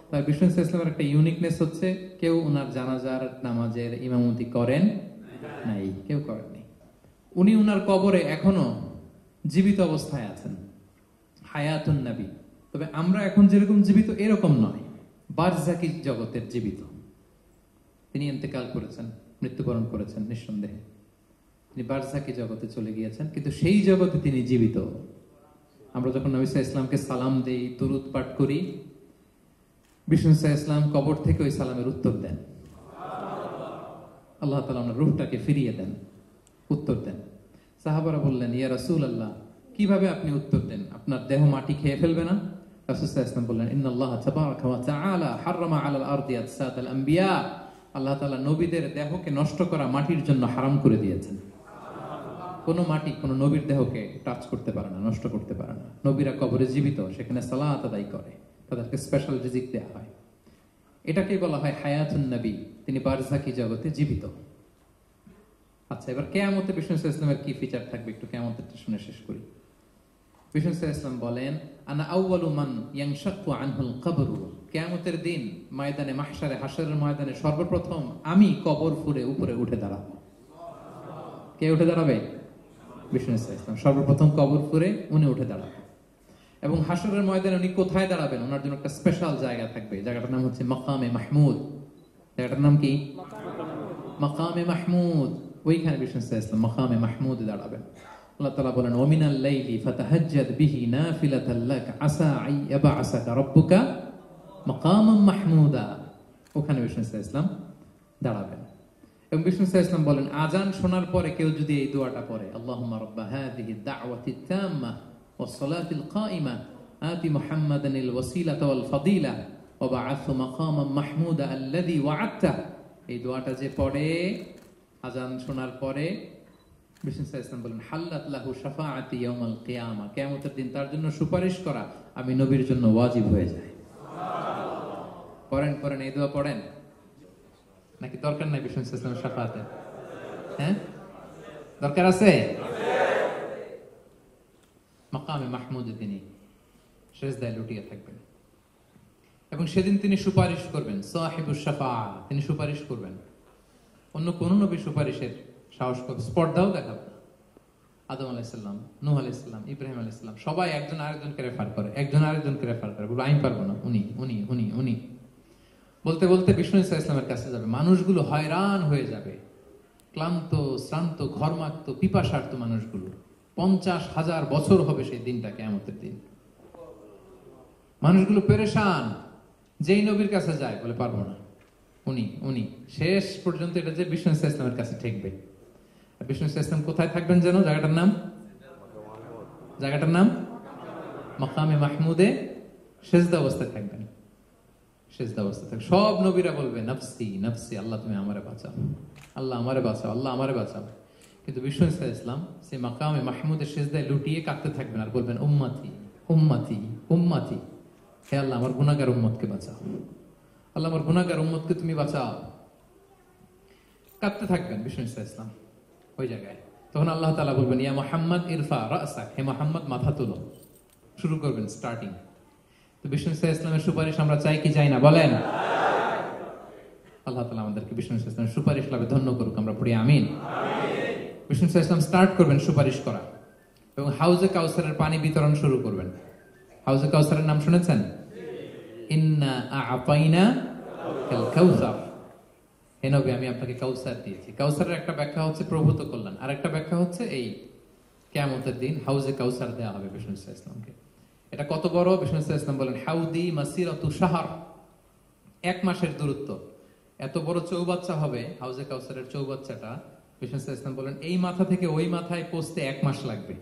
তাই বিষ্ণু ইসলামের একটা ইউনিকনেস হচ্ছে কেউ ওনার জানাজার নামাজের ইমামতি করেন নাই, কেউ করেননি। উনি ওনার কবরে এখনো জীবিত অবস্থায় আছেন, হায়াতুন নবী। তবে আমরা এখন যেরকম জীবিত এরকম নয়, বারজাকি জগতের জীবিত। তিনি ইন্তেকাল করেছেন, মৃত্যুবরণ করেছেন নিঃসন্দেহে, তিনি বারজাকি জগতে চলে গিয়েছেন, কিন্তু সেই জগতে তিনি জীবিত। আমরা যখন নবী সাল্লাল্লাহু আলাইহি ওয়াসাল্লামকে সালাম দেই, দুরূদ পাঠ করি, বিষ্ণু সাল্লাল্লাহু আলাইহি ওয়াসাল্লাম কবর থেকে ওই সালামের উত্তর দেন। আল্লাহ তাআলা ওনার রূহটাকে ফিরিয়ে দেন, উত্তর দেন। সাহাবারা বললেন, ইয়া রাসূলুল্লাহ, কিভাবে আপনি উত্তর দেন? আপনার দেহ মাটি খেয়ে ফেলবে না? রাসূল সাল্লাল্লাহু আলাইহি ওয়াসাল্লাম বললেন, ইন্নাল্লাহ তাবারাকা ওয়া তাআলা হারামা আলাল আরদি আজসাতাল আম্বিয়া। আল্লাহ তাআলা নবীদের দেহকে নষ্ট করা মাটির জন্য হারাম করে দিয়েছেন। কোন মাটি কোন নবীর দেহকে টাচ করতে পারে না, নষ্ট করতে পারে না। নবীরা কবরে জীবিত, সেখানে সালাত আদায় করে, তাদেরকে স্পেশাল রিজিক দেওয়া হয়। এটাকেই বলা হয় হায়াতুন নবী, তিনি বারজাকি জগতে জীবিত। আচ্ছা, এবার কিয়ামতে বিষ্ণু সাল্লাল্লাহু আলাইহি ওয়াসাল্লামের কি ফিচার থাকবে একটু কিয়ামতেরটা শুনে শেষ করি। বিষ্ণু সাল্লাল্লাহু আলাইহি ওয়াসাল্লাম বলেন, আনা আউয়ালু মান ইয়ানশাক্কু আনহুল কবর। কিয়ামতের দিন ময়দানে মাহশারে, হাশরের ময়দানে সর্বপ্রথম আমি কবর ফুঁড়ে উপরে উঠে দাঁড়াবো। কে উঠে দাঁড়াবে? বিষ্ণু সাল্লাল্লাহু আলাইহি ওয়াসাল্লাম সর্বপ্রথম কবর ফুঁড়ে উনি উঠে দাঁড়াবেন। এবং হাশরের ময়দানে উনি কোথায় দাঁড়াবেন? ওনার জন্য একটা স্পেশাল জায়গা থাকবে, জায়গাটার নাম হচ্ছে মাকামে মাহমুদ। জায়গাটার নাম কি? মাকামে মাহমুদ। ওইখানে বিষ্ণু সাল্লাল্লাহু আলাইহি ওয়াসাল্লাম মাকামে মাহমুদে দাঁড়াবেন। আল্লাহ তাআলা বলেন, ওয়ামিনাল লাইলি ফাতাহাজ্জাদ বিহি নাফিলাতাল লাক আসা আই ইয়াবআসাকা রাব্বুকা মাকামান মাহমুদা। ওখানে বিষ্ণু সাল্লাল্লাহু আলাইহি ওয়াসাল্লাম দাঁড়াবেন। এবং বিষ্ণু সাল্লাল্লাহু আলাইহি ওয়াসাল্লাম বলেন, আযান শোনার পরে কেউ যদি এই দোয়াটা পড়ে, আল্লাহুম্মা রাব্বা হাযিহি দাওয়াতিত তাম্মা ওয়াস সালাতিল কাইমা আতি মুহাম্মাদানিল ওয়াসিলাতা ওয়াল ফাদিলা ওয়া বা'আথহু মাকামান মাহমুদা আল্লাযী ওয়া'আদতা। এই দোয়াটা যে পড়ে আযান শোনার পরে, বিষ্ণু সাল্লাল্লাহু আলাইহি ওয়াসাল্লাম বলেন, হাল্লাত লাহু শাফাআতি ইয়াউমাল কিয়ামা। কিয়ামতের দিন তার জন্য সুপারিশ করা আমি নবীর জন্য ওয়াজিব হয়ে যায়। পড়েন এই দোয়া পড়েন, নাকি দরকার নাই বিষ্ণু সাল্লাল্লাহু আলাইহি ওয়াসাল্লামের শাফাআতে? হ্যাঁ, দরকার আছে। মাকামে মাহমুদে তিনি সিজদায় লুটিয়ে থাকবেন এবং সেদিন তিনি সুপারিশ করবেন, সাহিবুশ শাফাআ, তিনি সুপারিশ করবেন। অন্য কোন নবী সুপারিশের সাহস করবে, স্পর্ধাও দেখাবে না। আদম আলাইহিস সালাম, নূহ আলাইহিস সালাম, ইব্রাহিম আলাইহিস সালাম সবাই একজন আরেকজনকে রেফার করে, বলে আমি পারবো না, উনি বলতে বলতে বিষ্ণু সাল্লাল্লাহু আলাইহি ওয়াসাল্লামের কাছে যাবে। মানুষগুলো হয়রান হয়ে যাবে, ক্লান্ত, শ্রান্ত, ঘর্মাক্ত, পিপাসার্ত মানুষগুলো। 50,000 বছর হবে সেই দিনটা, কিয়ামতের দিন। মানুষগুলো পেরেশান, যেই নবীর কাছে যায় বলে পারবো না, উনি শেষ পর্যন্ত এটা যে বিষ্ণু সাল্লাল্লাহু আলাইহি ওয়াসাল্লামের কাছে ঠেকবে। বিষ্ণু সাল্লাল্লাহু আলাইহি ওয়াসাল্লাম কোথায় থাকবেন যেন? জায়গাটার নাম মাকামে মাহমুদে সিজদা অবস্থায় থাকবেন। সব নবীরা বলবে নাফসি নাফসি, আল্লাহ তুমি আমারে বাঁচাও, আল্লাহ আমারে বাঁচাও, আল্লাহ আমারে বাঁচাও। কিন্তু বিষ্ণু সাল্লাল্লাহু আলাইহি ওয়াসাল্লাম সেই মাকামে মাহমুদের সিজদায় লুটিয়ে কাঁদতে থাকবেন আর বলবেন, উম্মতি উম্মতি উম্মতি, হে আল্লাহ আমার গুনাহগার উম্মতকে বাঁচাও, আল্লাহ আমার গুনাহগার উম্মতকে তুমি বাঁচাও। কাঁদতে থাকবেন বিষ্ণু সাল্লাল্লাহু আলাইহি ওয়াসাল্লাম ওই জায়গায়। তখন আল্লাহ তাআলা বলবেন, ইয়া মুহাম্মদ ইরফা রাসাক, হে মুহাম্মদ মাথা তুলো। শুরু করবেন, স্টার্টিং। তো বিষ্ণু সাল্লাল্লাহু আলাইহি ওয়াসাল্লামের সুপারিশ আমরা চাই কি চাই না বলেন? আল্লাহ তাআলা আমাদেরকে বিষ্ণু সাল্লাল্লাহু আলাইহি ওয়াসাল্লামের সুপারিশ লাভে ধন্য করুক, আমরা পড়ি আমিন। বিষ্ণু সাল্লাল্লাহু আলাইহি ওয়াসাল্লাম স্টার্ট করবেন সুপারিশ করা এবং হাউজে কাউসারের পানি বিতরণ শুরু করবেন। হাউজে কাউসারের নাম শুনেছেন? ইন্না আ'তাইনা কাল কাউসার, হে নবী আমি আপনাকে কাউসার দিয়েছি। কাউসারের একটা ব্যাখ্যা হচ্ছে প্রভূত কল্যাণ, আর একটা ব্যাখ্যা হচ্ছে এই কিয়ামতের দিন হাউজে কাউসার দেওয়া হবে বিষ্ণু সাল্লাল্লাহু আলাইহি ওয়াসাল্লামকে। এটা কত বড়? বিষ্ণু সাল্লাল্লাহু আলাইহি ওয়াসাল্লাম বলেন, হাউদি মাসিরাতু শাহর, 1 মাসের দূরত্ব। এত বড় চৌবাচ্চা হবে হাউজে কাউসারের চৌবাচ্চাটা। বিষ্ণু সাল্লাল্লাহু আলাইহি ওয়াসাল্লাম বলেন, এই মাথা থেকে ওই মাথায় পৌঁছতে 1 মাস লাগবে।